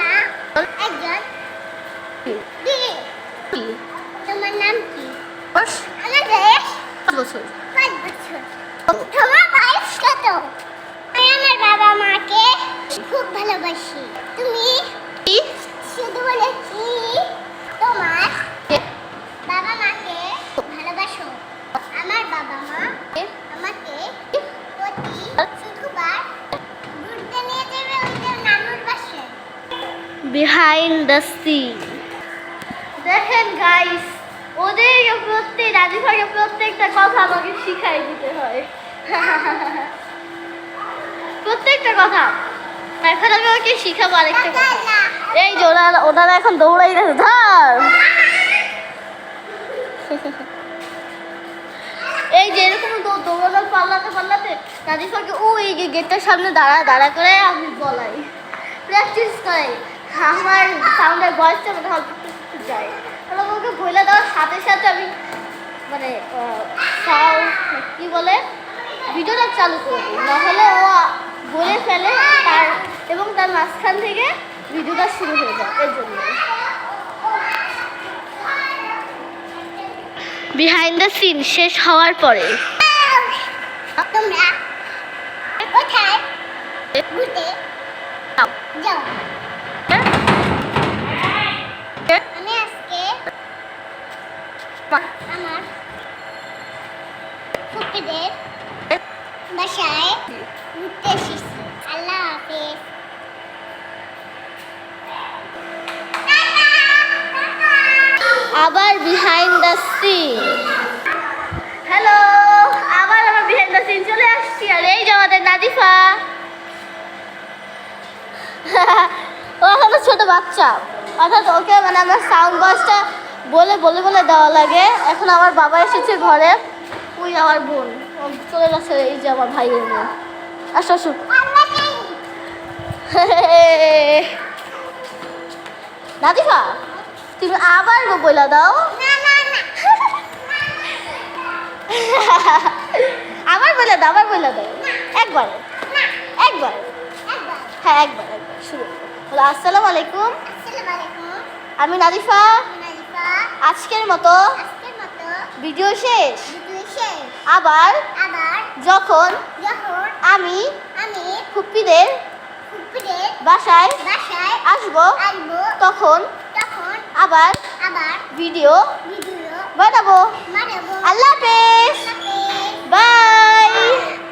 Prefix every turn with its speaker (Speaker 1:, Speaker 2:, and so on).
Speaker 1: আমরা একজন দিদি। তোমার নাম কি? আমাদের
Speaker 2: 5 বছর।
Speaker 1: 5 বছর। তোমার বয়স কত? আমি আমার বাবা মাকে খুব ভালোবাসি। তুমি
Speaker 2: কি?
Speaker 1: শুধু বলেছি তোমার বাবা মাকে ভালোবাসো। আমার বাবা মা আমাকে প্রতি শুক্রবার ঘুরতে নিয়ে যাবে ওদের নানুর বাসায়।
Speaker 2: Behind the scene. দেখেন গাইস, ওদের রাজিফাকে প্রত্যেকটা কথা আমাকে শিখাই দিতে হয়। প্রত্যেকটা কথা। এখন আমি ওকে শিখাবো আরেকটা কথা। এই যে ওনারা এখন দৌড়াই গেছে, ধর। এই যে এরকম দৌড়ানো পাল্লাতে রাজিফাকে ওই গেটের সামনে দাঁড়া করে আমি বলাই, প্র্যাকটিস করাই। আমার সাউন্ডের ভয়েসটা মনে হয় যায়। তাহলে ওকে বলে দেওয়ার সাথে সাথে আমি মানে কি বলে ভিডিওটা চালু করে দিই, নাহলে ও বলে ফেলে এবং তার মাঝখান থেকে ভিডিওটা শুরু হয়ে যায়। এর জন্য বিহাইন্ড দ্য সিন শেষ হওয়ার পরে
Speaker 1: তোমরা কোথায় ঘুরতে যাও? আমি আজকে আমার ফুপিদের বাসায় ঘুরতে এসেছি। আল্লাহ হাফেজ।
Speaker 2: আবার বিহাইন্ড দ্য সিন। হ্যালো, আবার আমার বিহাইন্ড দ্য সিন চলে আসছি। আর এই যে আমাদের নাজিফা। ও এখনো ছোট বাচ্চা, অর্থাৎ ওকে মানে আমার সাউন্ড বক্সটা বলে দেওয়া লাগে। এখন আমার বাবা এসেছে ঘরে, ওই আমার বোন ও চলে গেছে। এই যে আমার ভাইয়ের বোন। আসো। নাজিফা, তুমি আবার বলে দাও। আবার বলে দাও। একবার। হ্যাঁ, একবার শুরু বলো। আসসালামু আলাইকুম, আমি নাজিফা। আজকের মতো ভিডিও শেষ। আবার যখন আমি ফুপ্পিদের বাসায় আসবো তখন আবার ভিডিও বানাবো। আল্লাহ হাফেজ।